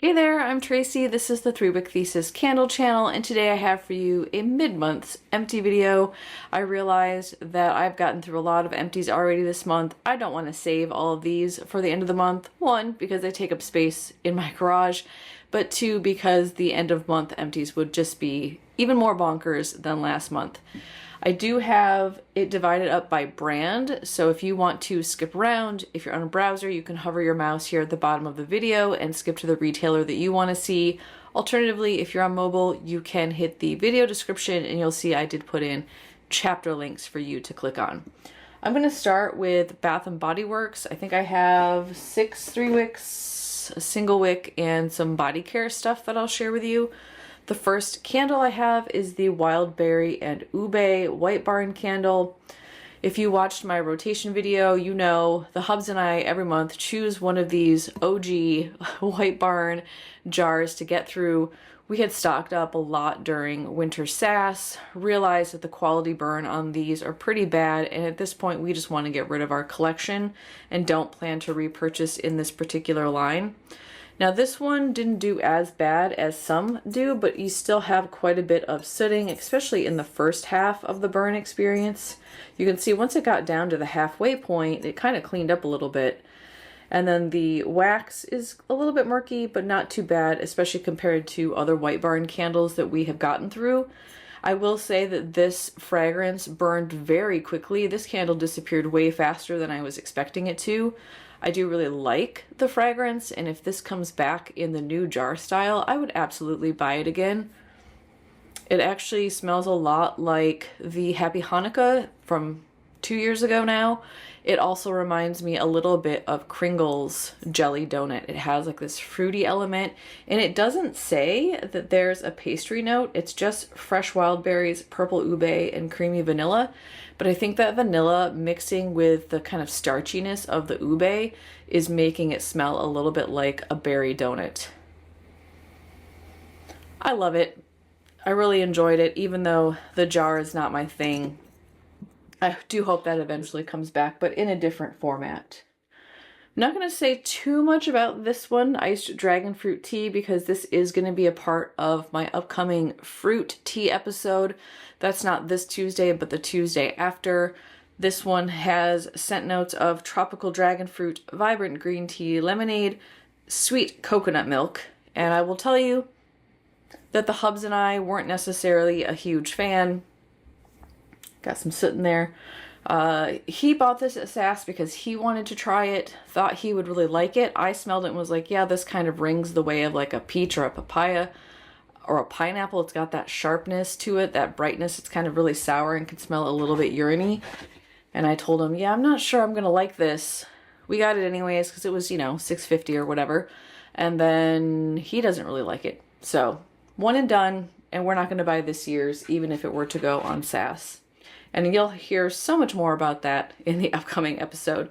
Hey there, I'm Tracy. This is the 3-Wick Thesis candle channel, and today I have for you a mid-month empty video. I realized that I've gotten through a lot of empties already this month. I don't want to save all of these for the end of the month. One, because they take up space in my garage, but two, because the end of month empties would just be even more bonkers than last month. I do have it divided up by brand, so if you want to skip around, if you're on a browser, you can hover your mouse here at the bottom of the video and skip to the retailer that you want to see. Alternatively, if you're on mobile, you can hit the video description and you'll see I did put in chapter links for you to click on. I'm going to start with Bath & Body Works. I think I have 6 3-wicks, a Single-Wick, and some body care stuff that I'll share with you. The first candle I have is the Wildberry Ube White Barn candle. If you watched my rotation video, you know the hubs and I every month choose one of these OG White Barn jars to get through. We had stocked up a lot during winter sass, realized that the quality burn on these are pretty bad, and at this point we just want to get rid of our collection and don't plan to repurchase in this particular line. Now this one didn't do as bad as some do, but you still have quite a bit of sooting, especially in the first half of the burn experience. You can see once it got down to the halfway point, it kind of cleaned up a little bit. And then the wax is a little bit murky, but not too bad, especially compared to other White Barn candles that we have gotten through. I will say that this fragrance burned very quickly. This candle disappeared way faster than I was expecting it to. I do really like the fragrance, and if this comes back in the new jar style, I would absolutely buy it again. It actually smells a lot like the Happy Hannukah from 2 years ago now. It also reminds me a little bit of Kringle's jelly donut. It has like this fruity element, and it doesn't say that there's a pastry note. It's just fresh wild berries, purple ube, and creamy vanilla. But I think that vanilla mixing with the kind of starchiness of the ube is making it smell a little bit like a berry donut. I love it. I really enjoyed it, even though the jar is not my thing. I do hope that eventually comes back, but in a different format. I'm not going to say too much about this one, Iced Dragonfruit Tea, because this is going to be a part of my upcoming fruit tea episode. That's not this Tuesday, but the Tuesday after. This one has scent notes of tropical dragon fruit, vibrant green tea, lemonade, sweet coconut milk, and I will tell you that the hubs and I weren't necessarily a huge fan. Got some soot in there. He bought this at Sass because he wanted to try it, thought he would really like it. I smelled it and was like, yeah, this kind of rings the way of like a peach or a papaya or a pineapple. It's got that sharpness to it, that brightness. It's kind of really sour and can smell a little bit urine-y. And I told him, yeah, I'm not sure I'm gonna like this. We got it anyways because it was, you know, $6.50 or whatever. And then he doesn't really like it. So one and done, and we're not gonna buy this year's, even if it were to go on Sass. And you'll hear so much more about that in the upcoming episode.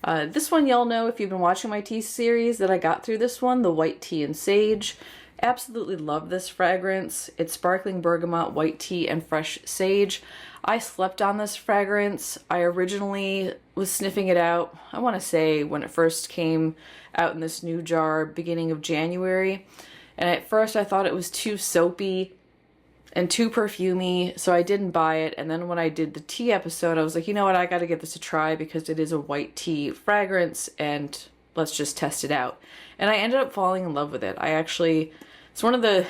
This one y'all know if you've been watching my tea series that I got through this one, the White Tea and Sage. Absolutely love this fragrance. It's sparkling bergamot, white tea, and fresh sage. I slept on this fragrance. I originally was sniffing it out, I want to say when it first came out in this new jar, beginning of January. And at first I thought it was too soapy and too perfumey, so I didn't buy it. And then when I did the tea episode, I was like, you know what, I gotta give this a try because it is a white tea fragrance and let's just test it out. And I ended up falling in love with it. It's one of the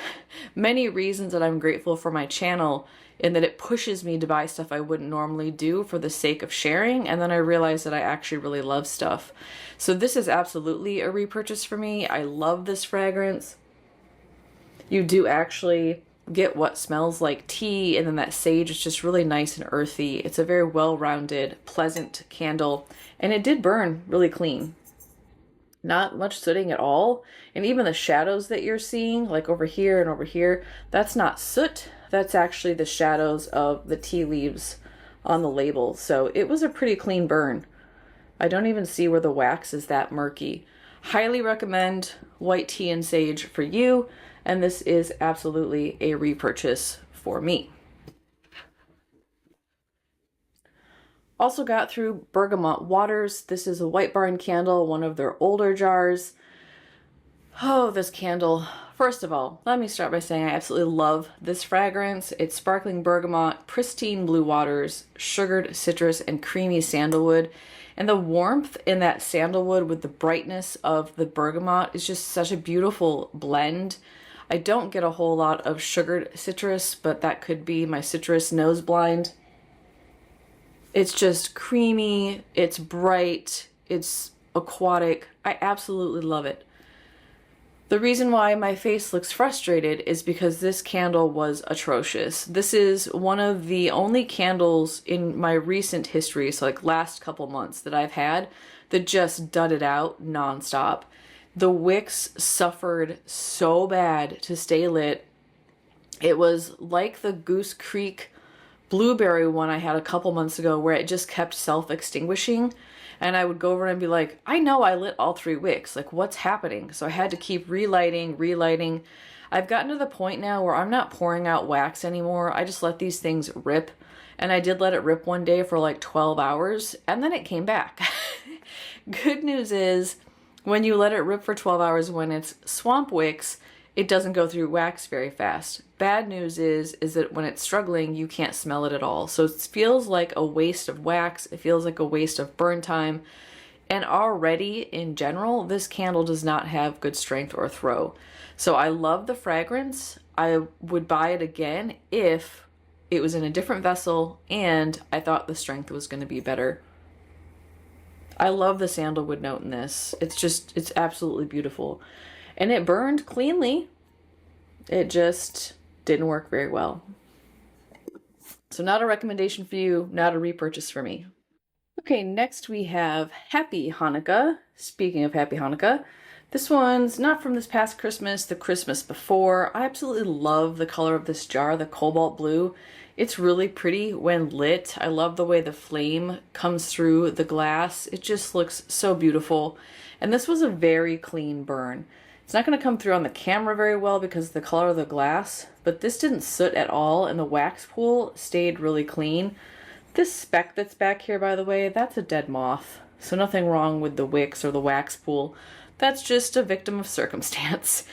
many reasons that I'm grateful for my channel, in that it pushes me to buy stuff I wouldn't normally do for the sake of sharing, and then I realized that I actually really love stuff. So this is absolutely a repurchase for me. I love this fragrance. You do actually get what smells like tea, and then that sage is just really nice and earthy. It's a very well-rounded, pleasant candle, and it did burn really clean. Not much sooting at all, and even the shadows that you're seeing, like over here and over here, that's not soot, that's actually the shadows of the tea leaves on the label. So it was a pretty clean burn. I don't even see where the wax is that murky. Highly recommend White Tea and Sage for you, and this is absolutely a repurchase for me. Also got through Bergamot Waters. This is a White Barn candle, one of their older jars. Oh, this candle. First of all, let me start by saying I absolutely love this fragrance. It's sparkling bergamot, pristine blue waters, sugared citrus, and creamy sandalwood. And the warmth in that sandalwood with the brightness of the bergamot is just such a beautiful blend. I don't get a whole lot of sugared citrus, but that could be my citrus nose blind. It's just creamy, it's bright, it's aquatic. I absolutely love it. The reason why my face looks frustrated is because this candle was atrocious. This is one of the only candles in my recent history, so like last couple months, that I've had that just dudded out nonstop. The wicks suffered so bad to stay lit. It was like the Goose Creek blueberry one I had a couple months ago where it just kept self-extinguishing. And I would go over and be like, I know I lit all 3 wicks. Like, what's happening? So I had to keep relighting. I've gotten to the point now where I'm not pouring out wax anymore. I just let these things rip. And I did let it rip one day for like 12 hours, and then it came back. Good news is, when you let it rip for 12 hours when it's swamp wicks, it doesn't go through wax very fast. Bad news is that when it's struggling, you can't smell it at all. So it feels like a waste of wax. It feels like a waste of burn time. And already, in general, this candle does not have good strength or throw. So I love the fragrance. I would buy it again if it was in a different vessel and I thought the strength was going to be better. I love the sandalwood note in this. It's absolutely beautiful. And it burned cleanly. It just didn't work very well. So not a recommendation for you, not a repurchase for me. Okay, next we have Happy Hannukah. Speaking of Happy Hannukah, this one's not from this past Christmas, the Christmas before. I absolutely love the color of this jar, the cobalt blue. It's really pretty when lit. I love the way the flame comes through the glass. It just looks so beautiful. And this was a very clean burn. It's not going to come through on the camera very well because of the color of the glass, but this didn't soot at all and the wax pool stayed really clean. This speck that's back here, by the way, that's a dead moth. So nothing wrong with the wicks or the wax pool. That's just a victim of circumstance.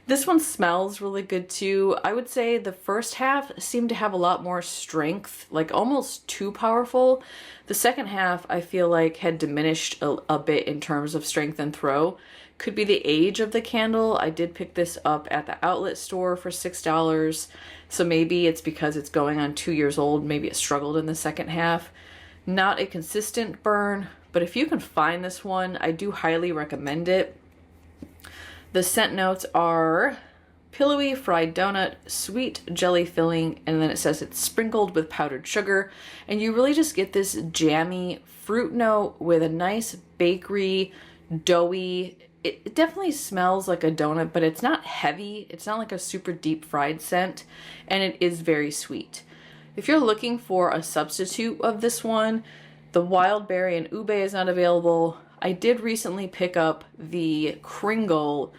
This one smells really good too. I would say the first half seemed to have a lot more strength, like almost too powerful. The second half I feel like had diminished a bit in terms of strength and throw. Could be the age of the candle. I did pick this up at the outlet store for $6. So maybe it's because it's going on 2 years old. Maybe it struggled in the second half. Not a consistent burn, but if you can find this one, I do highly recommend it. The scent notes are pillowy fried donut, sweet jelly filling, and then it says it's sprinkled with powdered sugar. And you really just get this jammy fruit note with a nice bakery, doughy. It definitely smells like a donut, but it's not heavy. It's not like a super deep fried scent, and it is very sweet. If you're looking for a substitute of this one, the Wildberry and Ube is not available. I did recently pick up the Kringle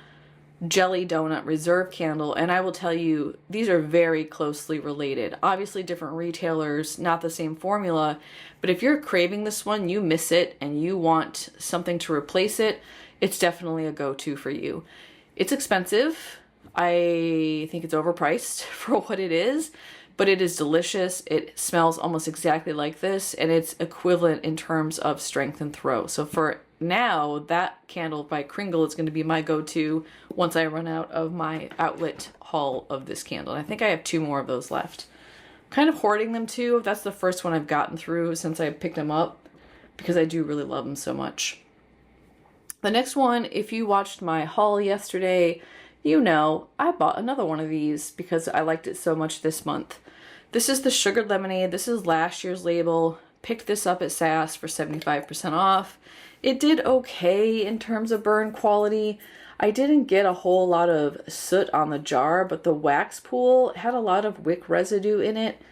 Jelly Donut Reserve Candle, and I will tell you, these are very closely related. Obviously different retailers, not the same formula, but if you're craving this one, you miss it, and you want something to replace it, it's definitely a go-to for you. It's expensive. I think it's overpriced for what it is, but it is delicious. It smells almost exactly like this, and it's equivalent in terms of strength and throw. So for now, that candle by Kringle is going to be my go-to once I run out of my outlet haul of this candle. And I think I have 2 more of those left. I'm kind of hoarding them too. That's the first one I've gotten through since I picked them up because I do really love them so much. The next one, if you watched my haul yesterday, you know I bought another one of these because I liked it so much this month. This is the Sugared Lemonade. This is last year's label. Picked this up at SAS for 75% off. It did okay in terms of burn quality. I didn't get a whole lot of soot on the jar, but the wax pool had a lot of wick residue in it.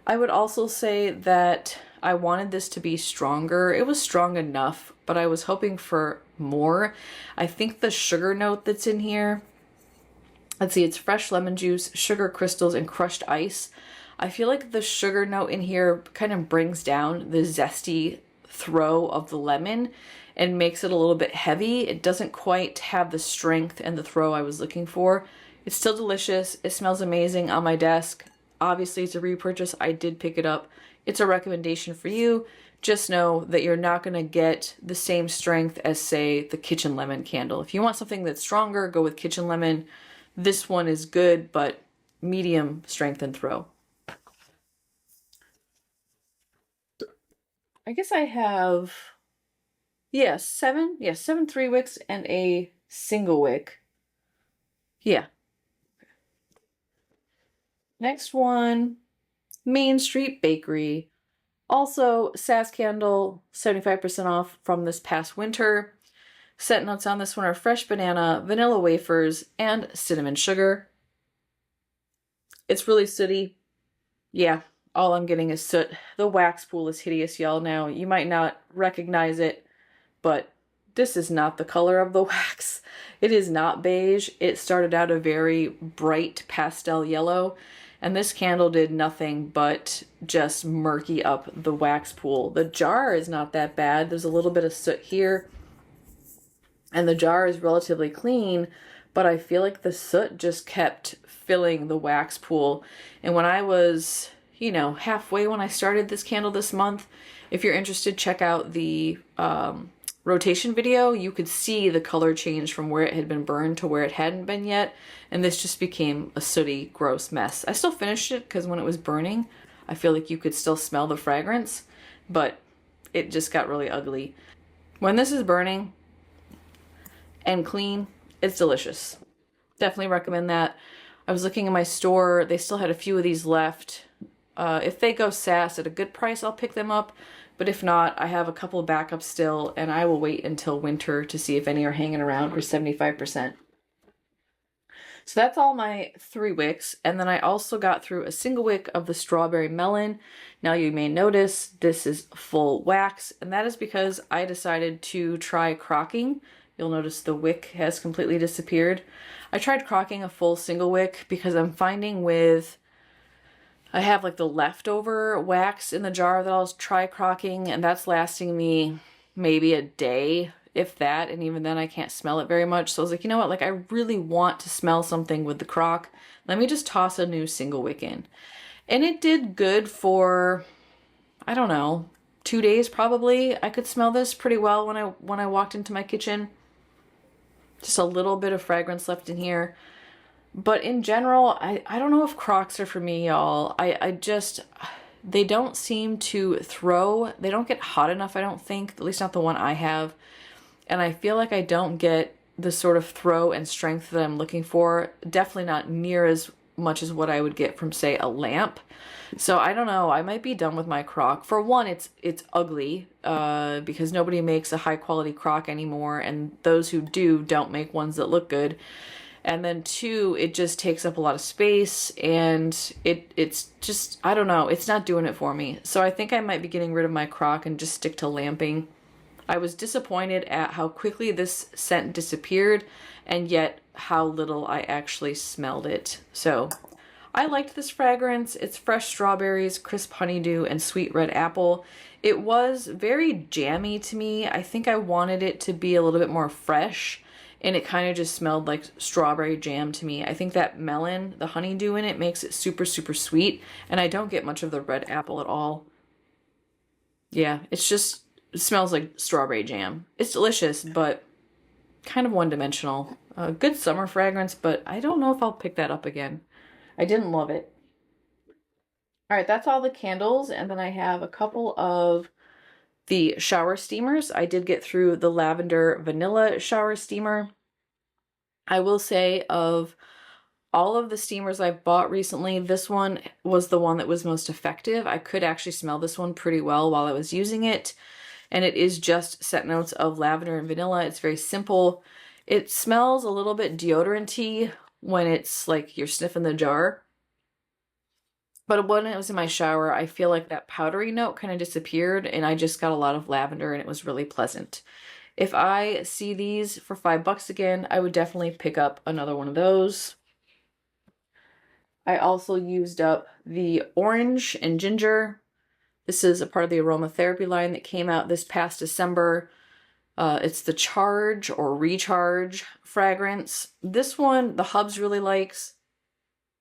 I would also say that I wanted this to be stronger. It was strong enough, but I was hoping for more. I think the sugar note that's in here, let's see, it's fresh lemon juice, sugar crystals, and crushed ice. I feel like the sugar note in here kind of brings down the zesty throw of the lemon, and makes it a little bit heavy. It doesn't quite have the strength and the throw I was looking for. It's still delicious. It smells amazing on my desk. Obviously, it's a repurchase. I did pick it up. It's a recommendation for you. Just know that you're not going to get the same strength as, say, the Kitchen Lemon candle. If you want something that's stronger, go with Kitchen Lemon. This one is good, but medium strength and throw. I guess I have, seven 3-wicks and a Single-Wick. Yeah. Next one, Main Street Bakery. Also, Sass Candle, 75% off from this past winter. Scent notes on this one are fresh banana, vanilla wafers, and cinnamon sugar. It's really sooty. Yeah, all I'm getting is soot. The wax pool is hideous, y'all. Now, you might not recognize it, but this is not the color of the wax. It is not beige. It started out a very bright pastel yellow, and this candle did nothing but just murky up the wax pool. The jar is not that bad. There's a little bit of soot here, and the jar is relatively clean, but I feel like the soot just kept filling the wax pool. And when I was, halfway when I started this candle this month, if you're interested, check out the rotation video. You could see the color change from where it had been burned to where it hadn't been yet, and this just became a sooty, gross mess. I still finished it because when it was burning, I feel like you could still smell the fragrance, but it just got really ugly. When this is burning and clean, it's delicious. Definitely recommend that. I was looking in my store, they still had a few of these left. If they go Sass at a good price, I'll pick them up. But if not, I have a couple of backups still, and I will wait until winter to see if any are hanging around for 75%. So that's all my 3-wicks, and then I also got through a Single-Wick of the Strawberry Melon. Now you may notice this is full wax, and that is because I decided to try crocking. You'll notice the wick has completely disappeared. I tried crocking a full Single-Wick because I'm finding I have like the leftover wax in the jar that I'll try crocking, and that's lasting me maybe a day, if that, and even then I can't smell it very much. So I was like, you know what, I really want to smell something with the crock. Let me just toss a new Single-Wick in. And it did good for, I don't know, 2 days probably. I could smell this pretty well when I walked into my kitchen. Just a little bit of fragrance left in here. But in general, I don't know if crocks are for me, y'all. They don't seem to throw. They don't get hot enough, I don't think. At least not the one I have. And I feel like I don't get the sort of throw and strength that I'm looking for. Definitely not near as much as what I would get from, say, a lamp. So I don't know. I might be done with my crock. For one, it's ugly because nobody makes a high quality crock anymore. And those who do don't make ones that look good. And then 2, it just takes up a lot of space, and it's just, I don't know, it's not doing it for me. So I think I might be getting rid of my crock and just stick to lamping. I was disappointed at how quickly this scent disappeared, and yet how little I actually smelled it. So I liked this fragrance. It's fresh strawberries, crisp honeydew, and sweet red apple. It was very jammy to me. I think I wanted it to be a little bit more fresh. And it kind of just smelled like strawberry jam to me. I think that melon, the honeydew in it, makes it super, super sweet. And I don't get much of the red apple at all. Yeah, it smells like strawberry jam. It's delicious, but kind of one-dimensional. A good summer fragrance, but I don't know if I'll pick that up again. I didn't love it. All right, that's all the candles. And then I have a couple of the shower steamers. I did get through the Lavender Vanilla Shower Steamer. I will say, of all of the steamers I've bought recently, this one was the one that was most effective. I could actually smell this one pretty well while I was using it. And it is just scent notes of lavender and vanilla. It's very simple. It smells a little bit deodorant-y when it's like you're sniffing the jar. But when it was in my shower, I feel like that powdery note kind of disappeared, and I just got a lot of lavender, and it was really pleasant. If I see these for $5 again, I would definitely pick up another one of those. I also used up the orange and ginger. This is a part of the aromatherapy line that came out this past December. It's the Charge or Recharge fragrance. This one, the hubs really likes.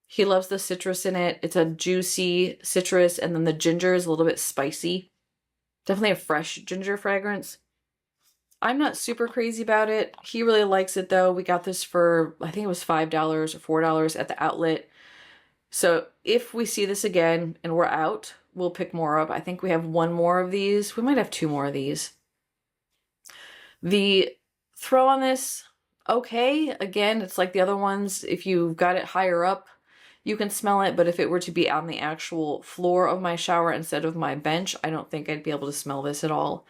He loves the citrus in it. It's a juicy citrus, and then the ginger is a little bit spicy. Definitely a fresh ginger fragrance. I'm not super crazy about it. He really likes it though. We got this for, I think it was $5 or $4 at the outlet. So if we see this again and we're out, we'll pick more up. I think we have one more of these. We might have two more of these. The throw on this, okay. Again, it's like the other ones. If you've got it higher up, you can smell it. But if it were to be on the actual floor of my shower instead of my bench, I don't think I'd be able to smell this at all.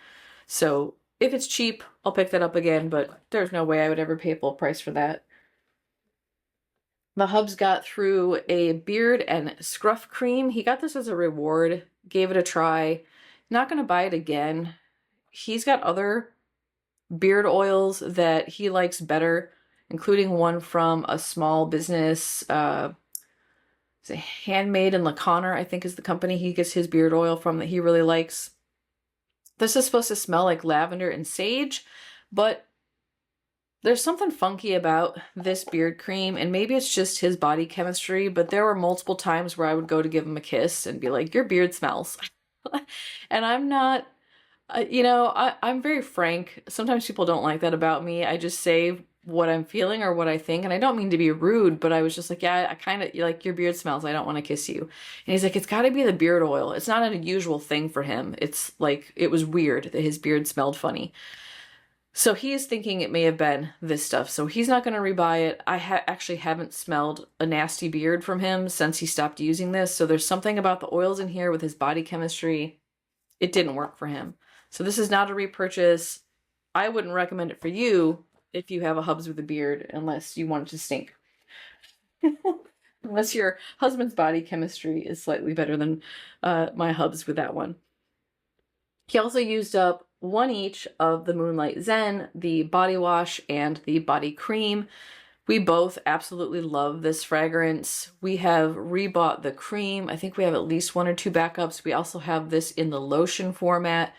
So if it's cheap, I'll pick that up again, but there's no way I would ever pay full price for that. The hubs got through a beard and scruff cream. He got this as a reward, gave it a try. Not going to buy it again. He's got other beard oils that he likes better, including one from a small business, it's a Handmade in LaConner, I think is the company he gets his beard oil from that he really likes. This is supposed to smell like lavender and sage, but there's something funky about this beard cream, and maybe it's just his body chemistry, but there were multiple times where I would go to give him a kiss and be like, your beard smells. And I'm not, you know, I'm very frank. Sometimes people don't like that about me. I just say what I'm feeling or what I think, and I don't mean to be rude, but I was just like, yeah, I kind of, like, your beard smells, I don't want to kiss you. And he's like, it's got to be the beard oil. It's not an unusual thing for him. It's like, it was weird that his beard smelled funny. So he's thinking it may have been this stuff. So he's not going to rebuy it. I actually haven't smelled a nasty beard from him since he stopped using this. So there's something about the oils in here with his body chemistry. It didn't work for him. So this is not a repurchase. I wouldn't recommend it for you if you have a hubs with a beard, unless you want it to stink. Unless your husband's body chemistry is slightly better than my hubs with that one. He also used up one each of the Moonlight Zen, the body wash, and the body cream. We both absolutely love this fragrance. We have rebought the cream. I think we have at least 1 or 2 backups. We also have this in the lotion format.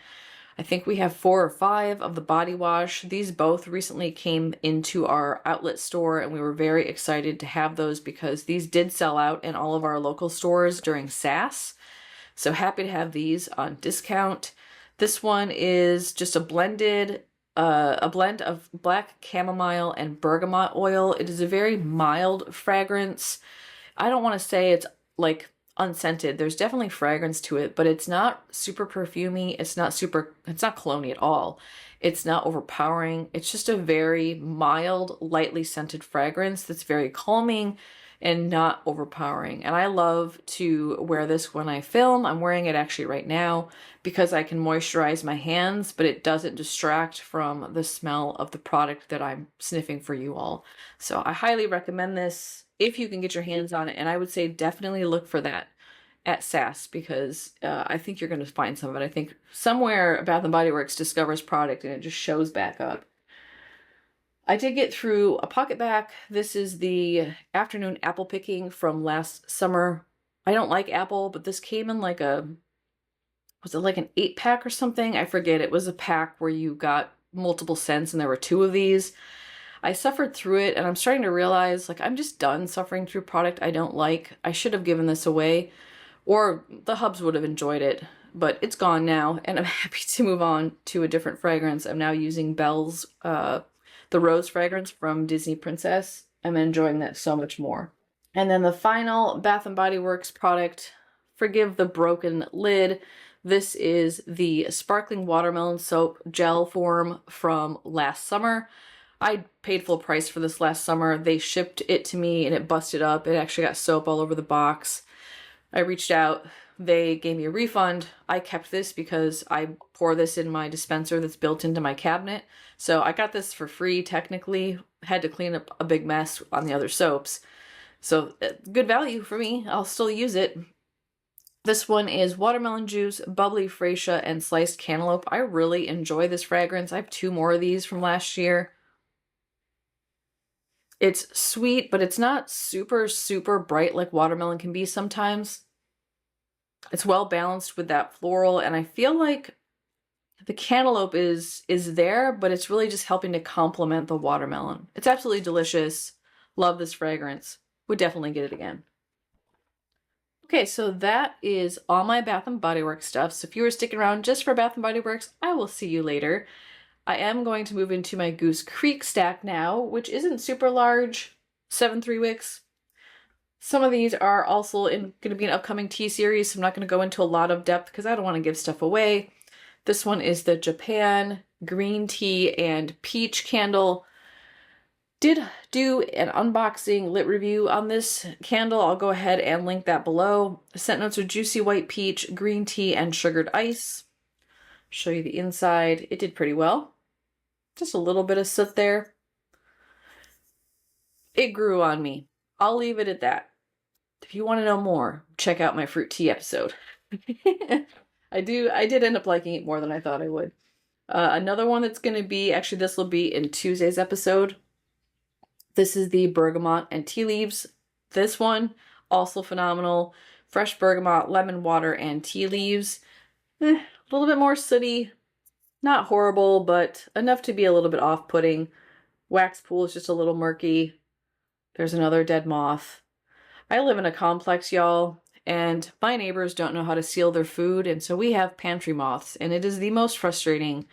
I think we have 4 or 5 of the body wash. These both recently came into our outlet store, and we were very excited to have those because these did sell out in all of our local stores during SAS. So happy to have these on discount. This one is just a blend of black chamomile and bergamot oil. It is a very mild fragrance. I don't want to say it's like unscented. There's definitely fragrance to it, but it's not super perfumey. It's not cologne-y at all. It's not overpowering. It's just a very mild, lightly scented fragrance that's very calming and not overpowering. And I love to wear this when I film. I'm wearing it actually right now because I can moisturize my hands, but it doesn't distract from the smell of the product that I'm sniffing for you all. So I highly recommend this if you can get your hands on it. And I would say definitely look for that at SAS because I think you're going to find some of it. I think somewhere Bath & Body Works discovers product and it just shows back up. I did get through a Pocketbac. This is the afternoon apple picking from last summer. I don't like apple, but this came in like was it like an 8-pack or something? I forget. It was a pack where you got multiple scents and there were 2 of these. I suffered through it and I'm starting to realize like I'm just done suffering through product I don't like. I should have given this away or the hubs would have enjoyed it, but it's gone now and I'm happy to move on to a different fragrance. I'm now using Belle's the rose fragrance from Disney Princess. I'm enjoying that so much more. And then the final Bath & Body Works product, forgive the broken lid. This is the Sparkling Watermelon Soap Gel Form from last summer. I paid full price for this last summer. They shipped it to me and it busted up. It actually got soap all over the box. I reached out. They gave me a refund. I kept this because I pour this in my dispenser that's built into my cabinet. So I got this for free technically. Had to clean up a big mess on the other soaps. So good value for me. I'll still use it. This one is watermelon juice, bubbly freesia, and sliced cantaloupe. I really enjoy this fragrance. I have 2 more of these from last year. It's sweet, but it's not super, super bright like watermelon can be sometimes. It's well balanced with that floral, and I feel like The cantaloupe is there, but it's really just helping to complement the watermelon. It's absolutely delicious. Love this fragrance. Would definitely get it again. Okay, so that is all my Bath & Body Works stuff. So if you were sticking around just for Bath & Body Works, I will see you later. I am going to move into my Goose Creek stack now, which isn't super large, 7 3-wicks. Some of these are also going to be an upcoming tea series, so I'm not going to go into a lot of depth because I don't want to give stuff away. This one is the Japan Green Tea and Peach Candle. Did do an unboxing lit review on this candle. I'll go ahead and link that below. Scent notes are juicy white peach, green tea, and sugared ice. Show you the inside. It did pretty well. Just a little bit of soot there. It grew on me. I'll leave it at that. If you want to know more, check out my fruit tea episode. I did end up liking it more than I thought I would. Another one that's going to be, actually this will be in Tuesday's episode. This is the bergamot and tea leaves. This one, also phenomenal. Fresh bergamot, lemon water, and tea leaves. A little bit more sooty. Not horrible, but enough to be a little bit off-putting. Wax pool is just a little murky. There's another dead moth. I live in a complex, y'all, and my neighbors don't know how to seal their food, and so we have pantry moths, and it is the most frustrating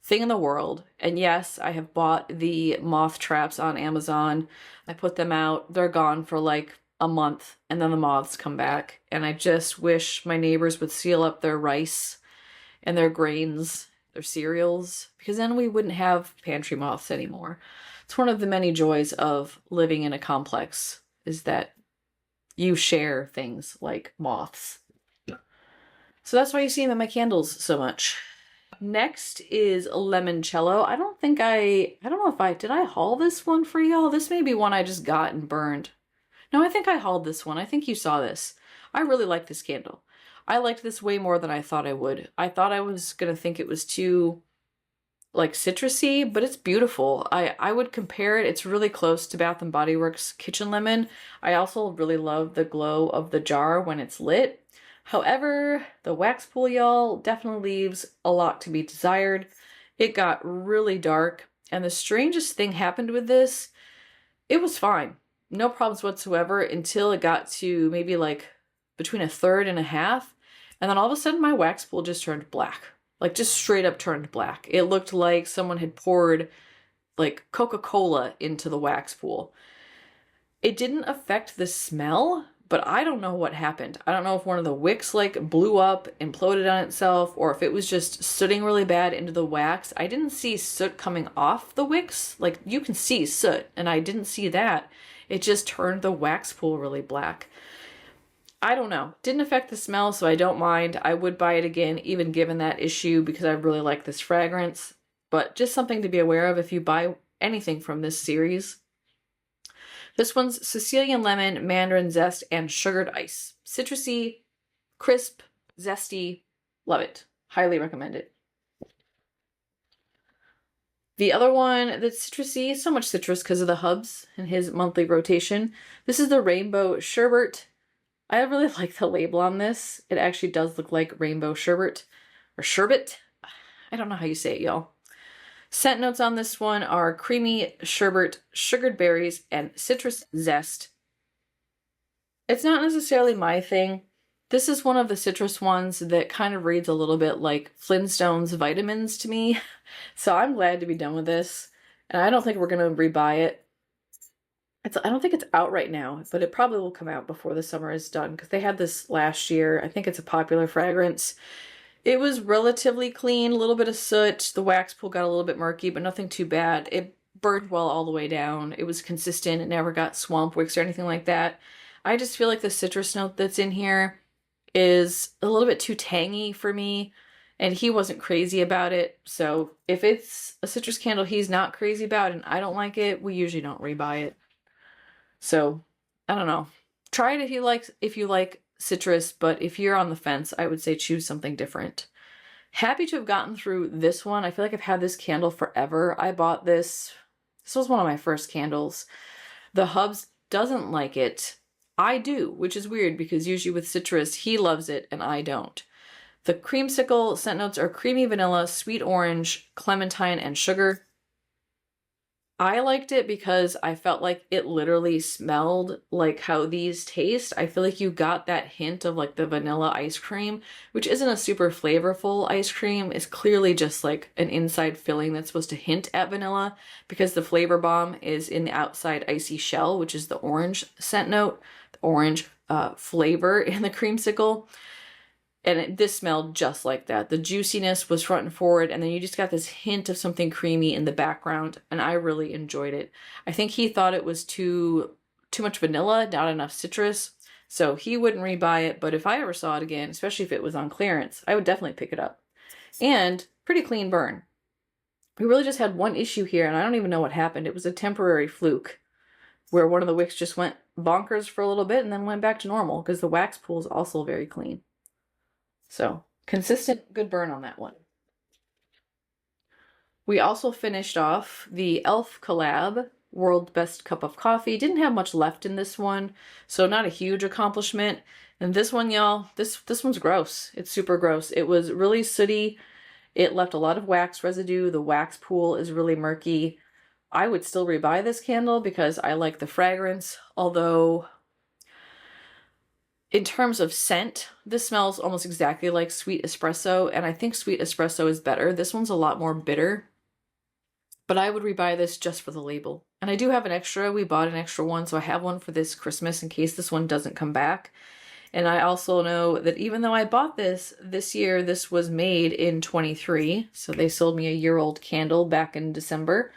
thing in the world. And yes, I have bought the moth traps on Amazon. I put them out. They're gone for like a month, and then the moths come back, and I just wish my neighbors would seal up their rice and their grains, their cereals, because then we wouldn't have pantry moths anymore. It's one of the many joys of living in a complex, is that you share things like moths. So that's why you see them in my candles so much. Next is Limoncello. I don't know if did I haul this one for y'all? This may be one I just got and burned. No, I think I hauled this one. I think you saw this. I really like this candle. I liked this way more than I thought I would. I thought I was gonna think it was too like citrusy, but it's beautiful. I would compare it. It's really close to Bath & Body Works Kitchen Lemon. I also really love the glow of the jar when it's lit. However, the wax pool, y'all, definitely leaves a lot to be desired. It got really dark, and the strangest thing happened with this. It was fine. No problems whatsoever until it got to maybe like between a third and a half, and then all of a sudden my wax pool just turned black. Like just straight up turned black. It looked like someone had poured like Coca-Cola into the wax pool. It didn't affect the smell, but I don't know what happened. I don't know if one of the wicks like blew up, imploded on itself, or if it was just sooting really bad into the wax. I didn't see soot coming off the wicks. Like you can see soot, and I didn't see that. It just turned the wax pool really black. I don't know. Didn't affect the smell, so I don't mind. I would buy it again, even given that issue, because I really like this fragrance. But just something to be aware of if you buy anything from this series. This one's Sicilian Lemon, Mandarin Zest, and Sugared Ice. Citrusy, crisp, zesty. Love it. Highly recommend it. The other one that's citrusy, so much citrus because of the hubs and his monthly rotation. This is the Rainbow Sherbet. I really like the label on this. It actually does look like rainbow sherbet or sherbet. I don't know how you say it, y'all. Scent notes on this one are creamy sherbet, sugared berries, and citrus zest. It's not necessarily my thing. This is one of the citrus ones that kind of reads a little bit like Flintstones vitamins to me. So I'm glad to be done with this. And I don't think we're going to rebuy it. I don't think it's out right now, but it probably will come out before the summer is done because they had this last year. I think it's a popular fragrance. It was relatively clean, a little bit of soot. The wax pool got a little bit murky, but nothing too bad. It burned well all the way down. It was consistent. It never got swamp wicks or anything like that. I just feel like the citrus note that's in here is a little bit too tangy for me, and he wasn't crazy about it. So if it's a citrus candle he's not crazy about and I don't like it, we usually don't rebuy it. So, I don't know. Try it if you like citrus, but if you're on the fence, I would say choose something different. Happy to have gotten through this one. I feel like I've had this candle forever. I bought this. This was one of my first candles. The Hubs doesn't like it. I do, which is weird because usually with citrus, he loves it and I don't. The creamsicle scent notes are creamy vanilla, sweet orange, clementine, and sugar. I liked it because I felt like it literally smelled like how these taste. I feel like you got that hint of like the vanilla ice cream, which isn't a super flavorful ice cream. It's clearly just like an inside filling that's supposed to hint at vanilla, because the flavor bomb is in the outside icy shell, which is the orange scent note, the orange flavor in the creamsicle. And this smelled just like that. The juiciness was front and forward, and then you just got this hint of something creamy in the background, and I really enjoyed it. I think he thought it was too much vanilla, not enough citrus, so he wouldn't rebuy it, but if I ever saw it again, especially if it was on clearance, I would definitely pick it up. And pretty clean burn. We really just had one issue here, and I don't even know what happened. It was a temporary fluke, where one of the wicks just went bonkers for a little bit and then went back to normal, because the wax pool is also very clean. So, consistent, good burn on that one. We also finished off the e.l.f. collab, World's Best Cup of Coffee. Didn't have much left in this one, so not a huge accomplishment. And this one, y'all, this one's gross. It's super gross. It was really sooty. It left a lot of wax residue. The wax pool is really murky. I would still rebuy this candle because I like the fragrance, although in terms of scent, this smells almost exactly like sweet espresso, and I think sweet espresso is better. This one's a lot more bitter, but I would rebuy this just for the label. And I do have an extra. We bought an extra one, so I have one for this Christmas in case this one doesn't come back. And I also know that even though I bought this year, this was made in 23, so they sold me a year-old candle back in December,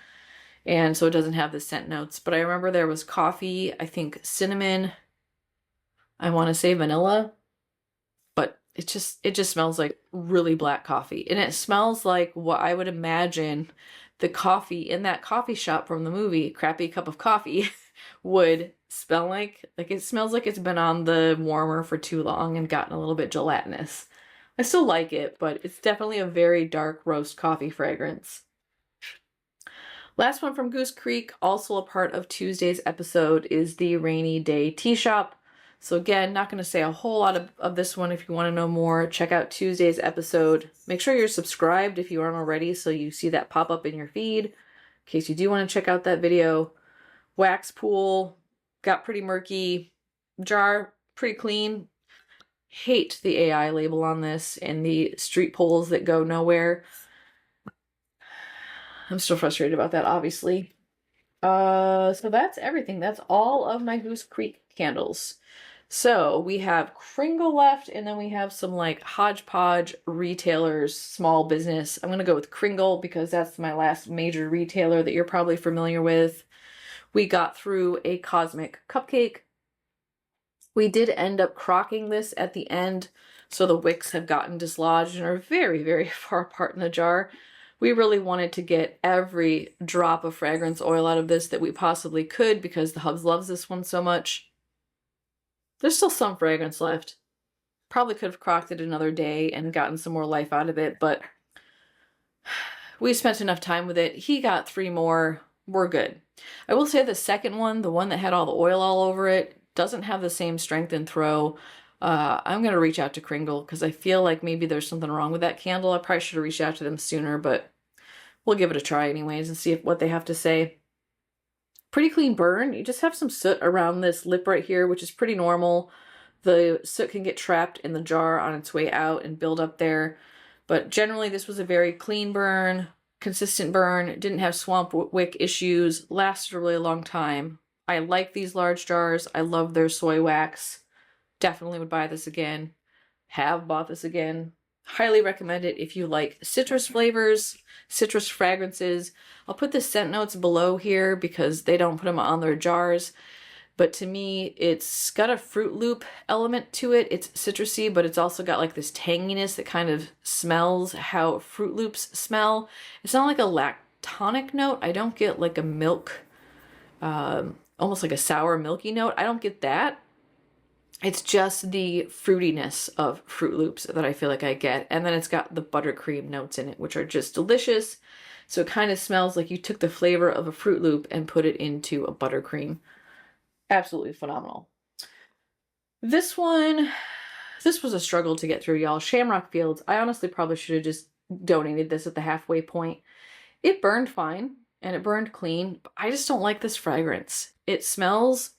and so it doesn't have the scent notes. But I remember there was coffee, I think cinnamon, I want to say vanilla, but it just smells like really black coffee. And it smells like what I would imagine the coffee in that coffee shop from the movie, Crappy Cup of Coffee, would smell like. Like it smells like it's been on the warmer for too long and gotten a little bit gelatinous. I still like it, but it's definitely a very dark roast coffee fragrance. Last one from Goose Creek, also a part of Tuesday's episode, is the Rainy Day Tea Shop. So again, not going to say a whole lot of this one. If you want to know more, check out Tuesday's episode. Make sure you're subscribed if you aren't already, so you see that pop up in your feed in case you do want to check out that video. Wax pool, got pretty murky. Jar, pretty clean. Hate the AI label on this and the street poles that go nowhere. I'm still frustrated about that, obviously. So that's everything. That's all of my Goose Creek candles. So we have Kringle left, and then we have some like hodgepodge retailers, small business. I'm going to go with Kringle because that's my last major retailer that you're probably familiar with. We got through a cosmic cupcake. We did end up crocking this at the end, so the wicks have gotten dislodged and are very, very far apart in the jar. We really wanted to get every drop of fragrance oil out of this that we possibly could because the hubs loves this one so much. There's still some fragrance left. Probably could have crocked it another day and gotten some more life out of it, but we spent enough time with it. He got 3 more. We're good. I will say the second one, the one that had all the oil all over it, doesn't have the same strength and throw. I'm going to reach out to Kringle because I feel like maybe there's something wrong with that candle. I probably should have reached out to them sooner, but we'll give it a try anyways and see what they have to say. Pretty clean burn. You just have some soot around this lip right here, which is pretty normal. The soot can get trapped in the jar on its way out and build up there. But generally, this was a very clean burn, consistent burn. Didn't have swamp wick issues. Lasted a really long time. I like these large jars. I love their soy wax. Definitely would buy this again. Have bought this again. Highly recommend it if you like citrus flavors, citrus fragrances. I'll put the scent notes below here because they don't put them on their jars. But to me, it's got a Fruit Loop element to it. It's citrusy, but it's also got like this tanginess that kind of smells how Fruit Loops smell. It's not like a lactonic note. I don't get like a milk, almost like a sour milky note. I don't get that. It's just the fruitiness of Fruit Loops that I feel like I get. And then it's got the buttercream notes in it, which are just delicious. So it kind of smells like you took the flavor of a Fruit Loop and put it into a buttercream. Absolutely phenomenal. This one, This was a struggle to get through, y'all. Shamrock Fields. I honestly probably should have just donated this at the halfway point. It burned fine and it burned clean, but I just don't like this fragrance. It smells,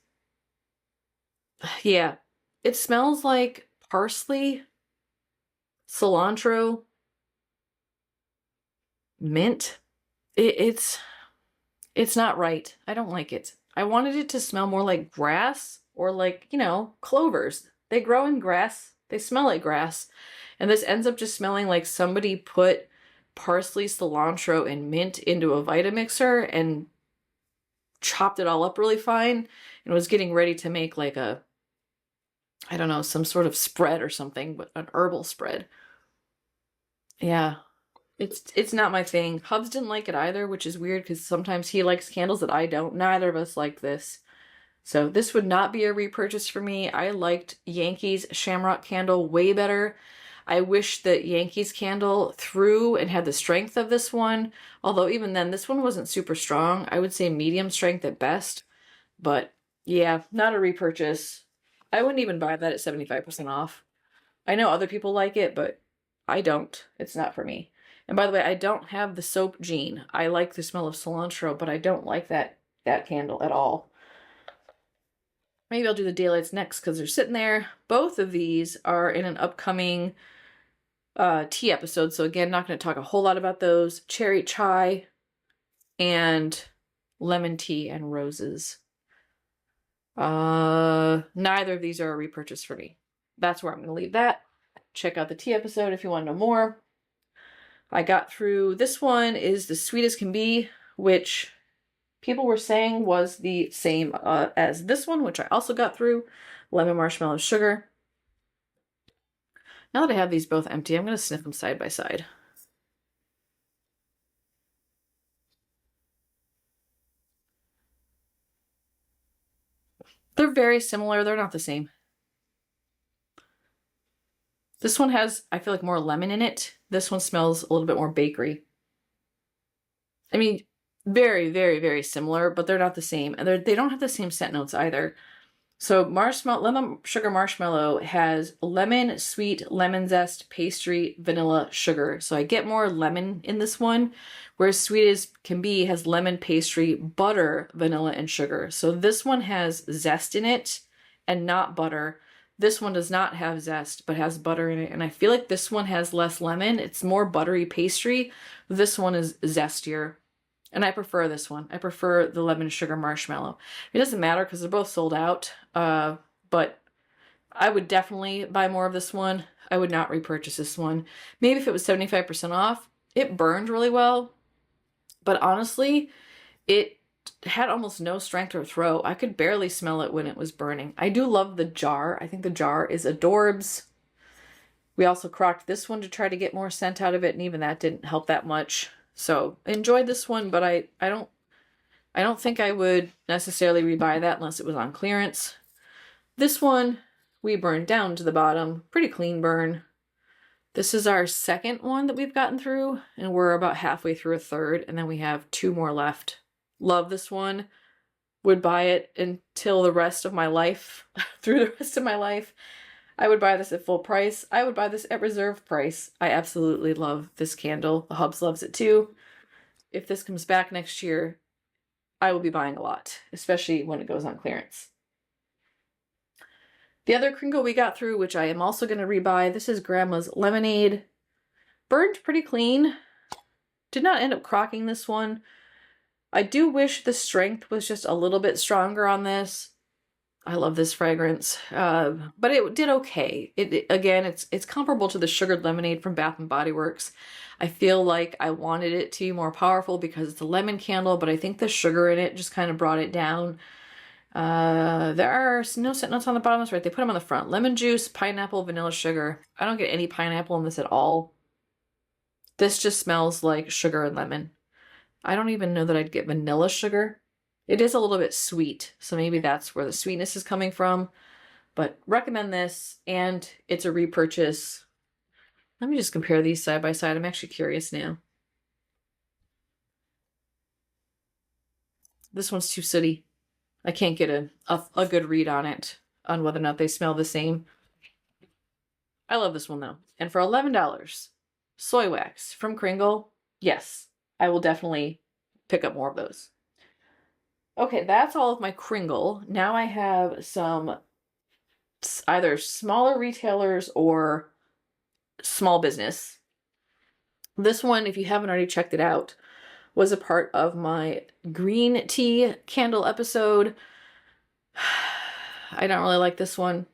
yeah, it smells like parsley, cilantro, mint. It's not right. I don't like it. I wanted it to smell more like grass or like, you know, clovers. They grow in grass. They smell like grass. And this ends up just smelling like somebody put parsley, cilantro, and mint into a Vitamixer and chopped it all up really fine and was getting ready to make like a, I don't know, some sort of spread or something, but an herbal spread. Yeah, it's not my thing. Hubs didn't like it either, which is weird because sometimes he likes candles that I don't. Neither of us like this. So this would not be a repurchase for me. I liked Yankees Shamrock Candle way better. I wish that Yankees Candle threw and had the strength of this one. Although even then, this one wasn't super strong. I would say medium strength at best. But yeah, not a repurchase. I wouldn't even buy that at 75% off. I know other people like it, but I don't. It's not for me. And by the way, I don't have the soap gene. I like the smell of cilantro, but I don't like that candle at all. Maybe I'll do the daylights next because they're sitting there. Both of these are in an upcoming tea episode. So again, not going to talk a whole lot about those. Cherry chai and lemon tea and roses. Neither of these are a repurchase for me. That's where I'm going to leave that. Check out the tea episode if you want to know more. I got through, this one is the Sweet as Can Be, which people were saying was the same as this one, which I also got through. Lemon, marshmallow, sugar. Now that I have these both empty, I'm going to sniff them side by side. They're very similar. They're not the same. This one has, I feel like, more lemon in it. This one smells a little bit more bakery. I mean, very, very, very similar, but they're not the same. And they don't have the same scent notes either. So lemon sugar marshmallow has lemon, sweet, lemon zest, pastry, vanilla, sugar. So I get more lemon in this one, whereas Sweet as Can Be has lemon, pastry, butter, vanilla, and sugar. So this one has zest in it and not butter. This one does not have zest, but has butter in it. And I feel like this one has less lemon. It's more buttery pastry. This one is zestier. And I prefer this one. I prefer the lemon sugar marshmallow. It doesn't matter because they're both sold out. But I would definitely buy more of this one. I would not repurchase this one. Maybe if it was 75% off. It burned really well. But honestly, it had almost no strength or throw. I could barely smell it when it was burning. I do love the jar. I think the jar is adorbs. We also crocked this one to try to get more scent out of it, and even that didn't help that much. So enjoyed this one, but I don't think I would necessarily rebuy that unless it was on clearance. This one we burned down to the bottom. Pretty clean burn. This is our second one that we've gotten through, and we're about halfway through a third, and then we have 2 more left. Love this one. Would buy it until the rest of my life. Through the rest of my life. I would buy this at full price. I would buy this at reserve price. I absolutely love this candle. The Hubs loves it too. If this comes back next year, I will be buying a lot, especially when it goes on clearance. The other Kringle we got through, which I am also going to rebuy, this is Grandma's Lemonade. Burned pretty clean. Did not end up crocking this one. I do wish the strength was just a little bit stronger on this. I love this fragrance, but it did okay. Again, it's comparable to the sugared lemonade from Bath and Body Works. I feel like I wanted it to be more powerful because it's a lemon candle, but I think the sugar in it just kind of brought it down. There are no scent notes on the bottom. That's right. They put them on the front. Lemon juice, pineapple, vanilla, sugar. I don't get any pineapple in this at all. This just smells like sugar and lemon. I don't even know that I'd get vanilla sugar. It is a little bit sweet, so maybe that's where the sweetness is coming from. But recommend this, and it's a repurchase. Let me just compare these side by side. I'm actually curious now. This one's too sooty. I can't get a good read on it, on whether or not they smell the same. I love this one though. And for $11, soy wax from Kringle. Yes, I will definitely pick up more of those. Okay, that's all of my Kringle. Now I have some either smaller retailers or small business. This one, if you haven't already checked it out, was a part of my green tea candle episode. I don't really like this one.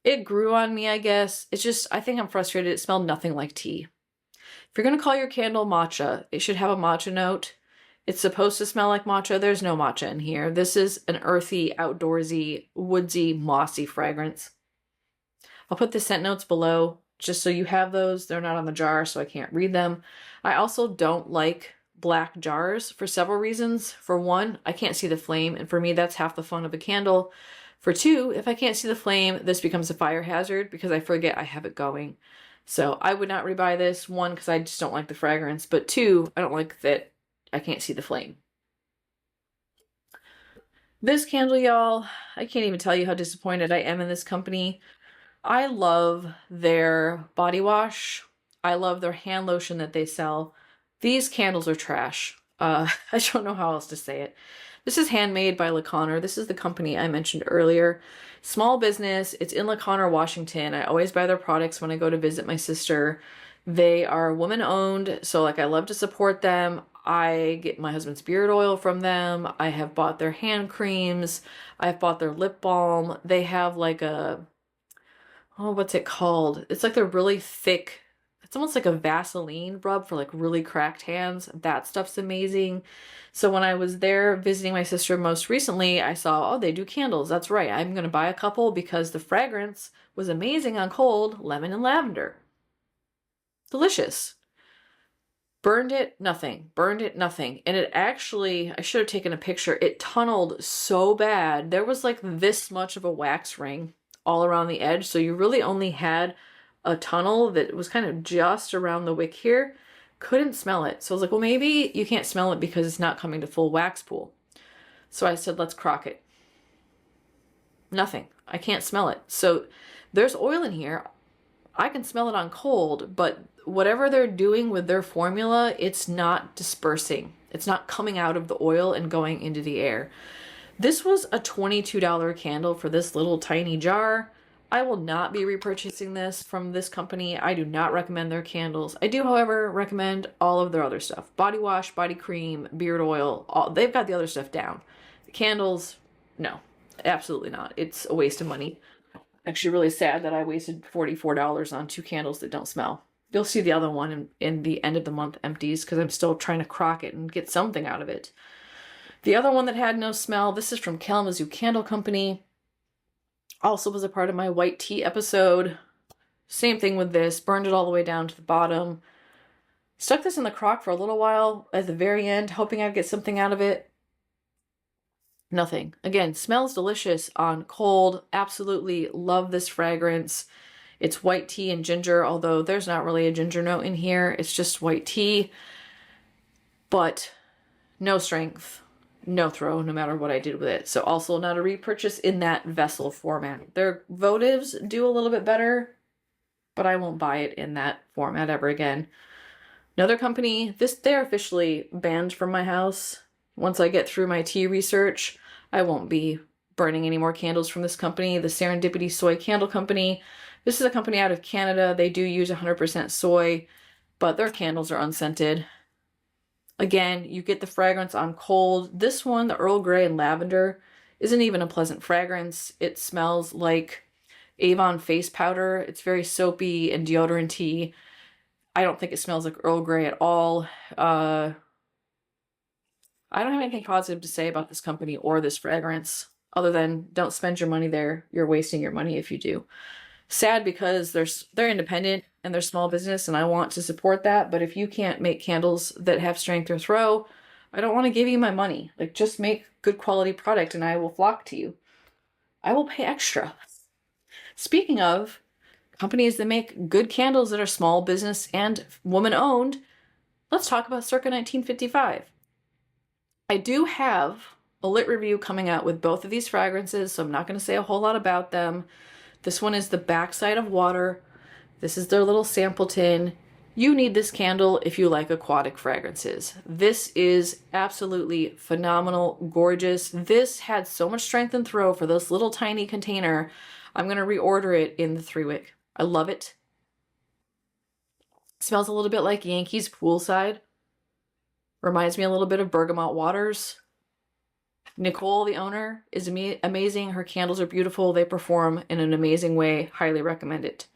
It grew on me, I guess. It's just, I think I'm frustrated. It smelled nothing like tea. If you're going to call your candle matcha, it should have a matcha note. It's supposed to smell like matcha. There's no matcha in here. This is an earthy, outdoorsy, woodsy, mossy fragrance. I'll put the scent notes below just so you have those. They're not on the jar, so I can't read them. I also don't like black jars for several reasons. For one, I can't see the flame, and for me, that's half the fun of a candle. For two, if I can't see the flame, this becomes a fire hazard because I forget I have it going. So I would not rebuy this. One, because I just don't like the fragrance, but two, I don't like that I can't see the flame. This candle, y'all, I can't even tell you how disappointed I am in this company. I love their body wash. I love their hand lotion that they sell. These candles are trash. I don't know how else to say it. This is handmade by LaConner. This is the company I mentioned earlier. Small business. It's in LaConner, Washington. I always buy their products when I go to visit my sister. They are woman owned, so like I love to support them. I get my husband's beard oil from them. I have bought their hand creams. I've bought their lip balm. They have like a, oh, what's it called? It's like they're really thick. It's almost like a Vaseline rub for like really cracked hands. That stuff's amazing. So when I was there visiting my sister most recently, I saw, oh, they do candles. That's right. I'm going to buy a couple because the fragrance was amazing on cold, lemon and lavender. Delicious. Burned it, nothing. Burned it, nothing. And it actually, I should have taken a picture. It tunneled so bad. There was like this much of a wax ring all around the edge. So you really only had a tunnel that was kind of just around the wick here. Couldn't smell it. So I was like, well, maybe you can't smell it because it's not coming to full wax pool. So I said, let's crock it. Nothing. I can't smell it. So there's oil in here. I can smell it on cold, but whatever they're doing with their formula, it's not dispersing. It's not coming out of the oil and going into the air. This was a $22 candle for this little tiny jar. I will not be repurchasing this from this company. I do not recommend their candles. I do, however, recommend all of their other stuff. Body wash, body cream, beard oil. They've got the other stuff down. The candles, no, absolutely not. It's a waste of money. Actually really sad that I wasted $44 on 2 candles that don't smell. You'll see the other one in the end of the month empties because I'm still trying to crock it and get something out of it. The other one that had no smell, this is from Kalamazoo Candle Company. Also was a part of my white tea episode. Same thing with this. Burned it all the way down to the bottom. Stuck this in the crock for a little while at the very end, hoping I'd get something out of it. Nothing. Again, smells delicious on cold. Absolutely love this fragrance. It's white tea and ginger, although there's not really a ginger note in here. It's just white tea. But no strength, no throw, no matter what I did with it. So also not a repurchase in that vessel format. Their votives do a little bit better, but I won't buy it in that format ever again. Another company, they're officially banned from my house. Once I get through my tea research, I won't be burning any more candles from this company, the Serendipity Soy Candle Company. This is a company out of Canada. They do use 100% soy, but their candles are unscented. Again, you get the fragrance on cold. This one, the Earl Grey and Lavender, isn't even a pleasant fragrance. It smells like Avon face powder. It's very soapy and deodorant-y. I don't think it smells like Earl Grey at all. I don't have anything positive to say about this company or this fragrance, other than don't spend your money there. You're wasting your money if you do. Sad because they're independent and they're small business and I want to support that. But if you can't make candles that have strength or throw, I don't want to give you my money. Like, just make good quality product and I will flock to you. I will pay extra. Speaking of companies that make good candles that are small business and woman owned, let's talk about Circa 1955. I do have a lit review coming out with both of these fragrances, so I'm not going to say a whole lot about them. This one is the Backside of Water. This is their little sample tin. You need this candle if you like aquatic fragrances. This is absolutely phenomenal, gorgeous. This had so much strength and throw for this little tiny container. I'm going to reorder it in the 3-wick. I love it. Smells a little bit like Yankees poolside. Reminds me a little bit of Bergamot Waters. Nicole, the owner, is amazing. Her candles are beautiful. They perform in an amazing way. Highly recommend it.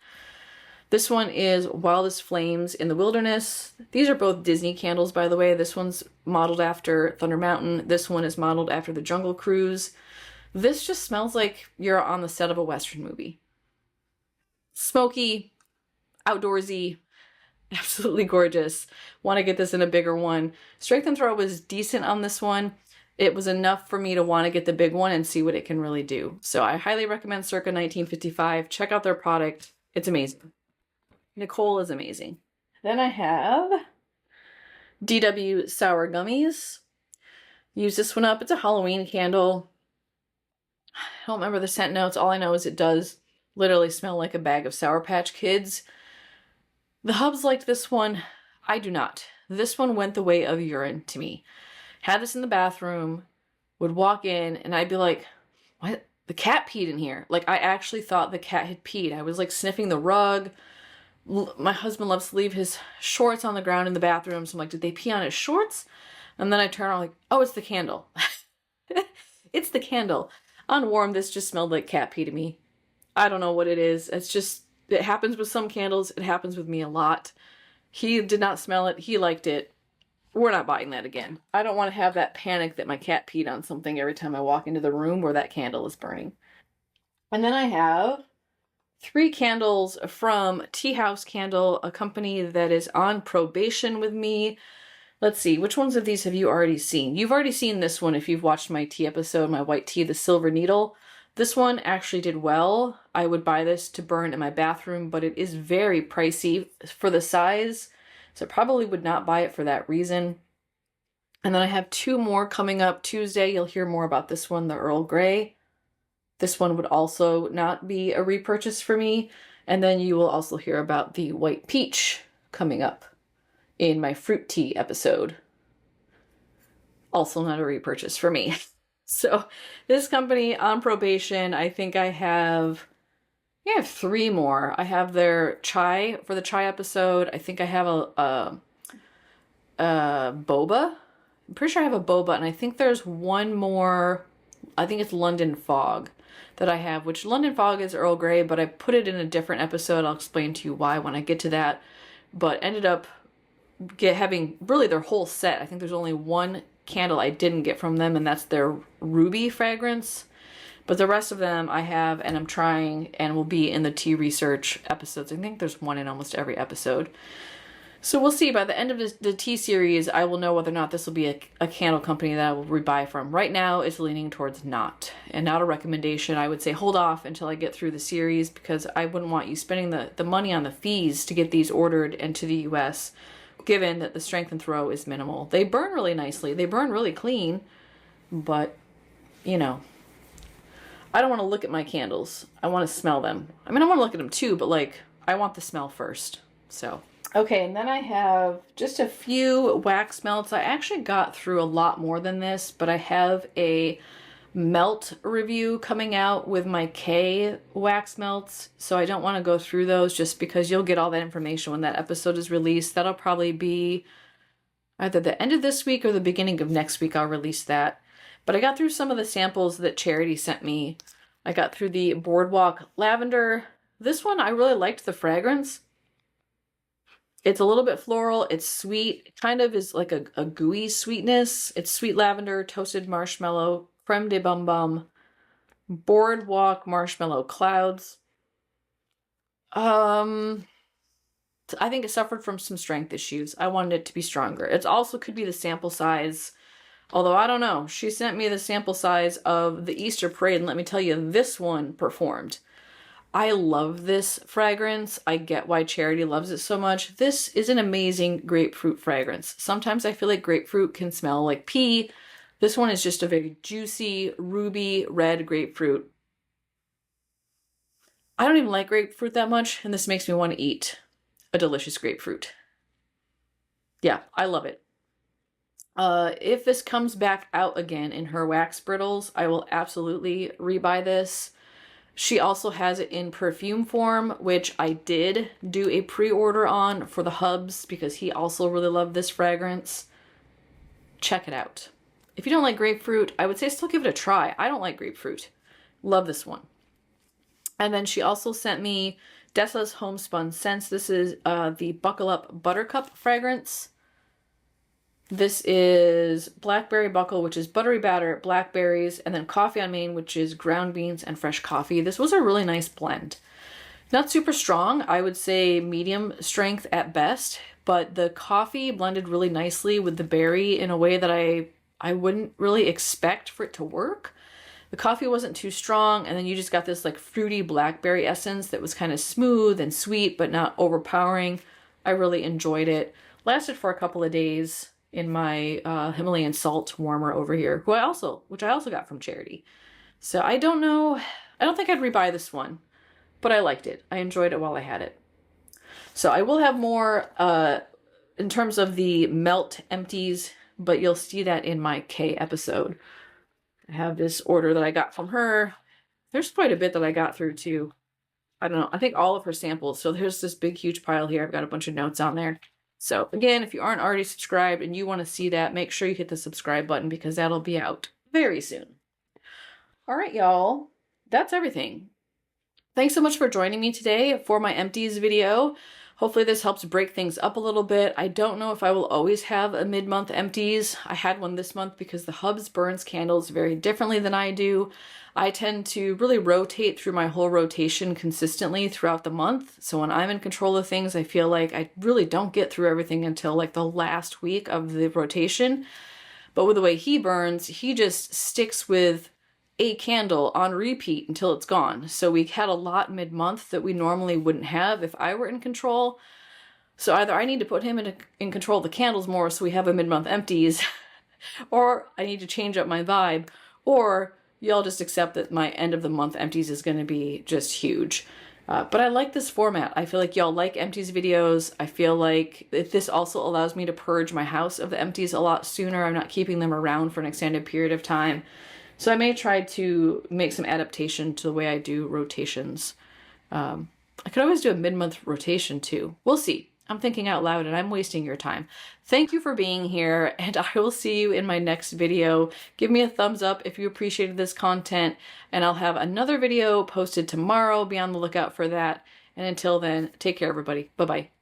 This one is Wildest Flames in the Wilderness. These are both Disney candles, by the way. This one's modeled after Thunder Mountain. This one is modeled after the Jungle Cruise. This just smells like you're on the set of a Western movie. Smoky, outdoorsy, absolutely gorgeous. Want to get this in a bigger one. Strength and throw was decent on this one. It was enough for me to want to get the big one and see what it can really do. So I highly recommend Circa 1955. Check out their product. It's amazing. Nicole is amazing. Then I have DW Sour Gummies. Use this one up. It's a Halloween candle. I don't remember the scent notes. All I know is it does literally smell like a bag of Sour Patch Kids. The hubs liked this one. I do not. This one went the way of urine to me. Had this in the bathroom, would walk in, and I'd be like, what? The cat peed in here. Like, I actually thought the cat had peed. I was like sniffing the rug. My husband loves to leave his shorts on the ground in the bathroom. So I'm like, did they pee on his shorts? And then I turn around like, oh, it's the candle. It's the candle. On warm, this just smelled like cat pee to me. I don't know what it is. It's just, it happens with some candles. It happens with me a lot. He did not smell it. He liked it. We're not buying that again. I don't want to have that panic that my cat peed on something every time I walk into the room where that candle is burning. And then I have 3 candles from Tea House Candle, a company that is on probation with me. Let's see, which ones of these have you already seen? You've already seen this one if you've watched my tea episode, my white tea, the Silver Needle. This one actually did well. I would buy this to burn in my bathroom, but it is very pricey for the size, so I probably would not buy it for that reason. And then I have 2 more coming up Tuesday. You'll hear more about this one, the Earl Grey. This one would also not be a repurchase for me. And then you will also hear about the White Peach coming up in my fruit tea episode. Also not a repurchase for me. So this company on probation, I think I have 3 more. I have their chai for the chai episode. I think I have a boba. I'm pretty sure I have a boba, and I think there's one more. I think it's London Fog that I have, which London Fog is Earl Grey, but I put it in a different episode. I'll explain to you why when I get to that. But ended up having really their whole set. I think there's only one candle I didn't get from them, and that's their ruby fragrance. But the rest of them I have, and I'm trying, and will be in the tea research episodes. I think there's one in almost every episode. So we'll see. By the end of the tea series, I will know whether or not this will be a candle company that I will rebuy from. Right now, it's leaning towards not. And not a recommendation. I would say hold off until I get through the series, because I wouldn't want you spending the money on the fees to get these ordered into the US, given that the strength and throw is minimal. They burn really nicely. They burn really clean, but, you know, I don't want to look at my candles. I want to smell them. I mean, I want to look at them too, but like, I want the smell first. So, okay, and then I have just a few wax melts. I actually got through a lot more than this, but I have a melt review coming out with my K wax melts, so I don't want to go through those just because you'll get all that information when that episode is released. That'll probably be either the end of this week or the beginning of next week. I'll release that. But I got through some of the samples that Charity sent me. I got through the Boardwalk Lavender. This one, I really liked the fragrance. It's a little bit floral. It's sweet. It kind of is like a gooey sweetness. It's sweet lavender, toasted marshmallow, creme de bum bum, Boardwalk marshmallow clouds. I think it suffered from some strength issues. I wanted it to be stronger. It also could be the sample size. Although, I don't know. She sent me the sample size of the Easter Parade, and let me tell you, this one performed. I love this fragrance. I get why Charity loves it so much. This is an amazing grapefruit fragrance. Sometimes I feel like grapefruit can smell like pee. This one is just a very juicy, ruby red grapefruit. I don't even like grapefruit that much, and this makes me want to eat a delicious grapefruit. Yeah, I love it. If this comes back out again in her wax brittles, I will absolutely rebuy this. She also has it in perfume form, which I did do a pre-order on for the hubs because he also really loved this fragrance. Check it out. If you don't like grapefruit, I would say still give it a try. I don't like grapefruit. Love this one. And then she also sent me Dessa's Homespun Scents. This is the Buckle Up Buttercup fragrance. This is Blackberry Buckle, which is buttery batter, blackberries, and then Coffee on Main, which is ground beans and fresh coffee. This was a really nice blend. Not super strong, I would say medium strength at best, but the coffee blended really nicely with the berry in a way that I wouldn't really expect for it to work. The coffee wasn't too strong, and then you just got this like fruity blackberry essence that was kind of smooth and sweet, but not overpowering. I really enjoyed it. Lasted for a couple of days in my Himalayan salt warmer over here, which I also got from charity. So I don't know, I don't think I'd rebuy this one, but I liked it. I enjoyed it while I had it. So I will have more in terms of the melt empties, but you'll see that in my K episode. I have this order that I got from her. There's quite a bit that I got through too. I don't know, I think all of her samples. So there's this big huge pile here. I've got a bunch of notes on there. So again, if you aren't already subscribed and you want to see that, make sure you hit the subscribe button because that'll be out very soon. All right, y'all, that's everything. Thanks so much for joining me today for my empties video. Hopefully this helps break things up a little bit. I don't know if I will always have a mid-month empties. I had one this month because the hubs burns candles very differently than I do. I tend to really rotate through my whole rotation consistently throughout the month. So when I'm in control of things, I feel like I really don't get through everything until like the last week of the rotation. But with the way he burns, he just sticks with a candle on repeat until it's gone. So we had a lot mid-month that we normally wouldn't have if I were in control. So either I need to put him in control of the candles more so we have a mid-month empties, or I need to change up my vibe, or y'all just accept that my end of the month empties is going to be just huge. But I like this format. I feel like y'all like empties videos. I feel like this also allows me to purge my house of the empties a lot sooner. I'm not keeping them around for an extended period of time. So I may try to make some adaptation to the way I do rotations. I could always do a mid-month rotation too. We'll see. I'm thinking out loud and I'm wasting your time. Thank you for being here, and I will see you in my next video. Give me a thumbs up if you appreciated this content, and I'll have another video posted tomorrow. Be on the lookout for that. And until then, take care, everybody. Bye-bye.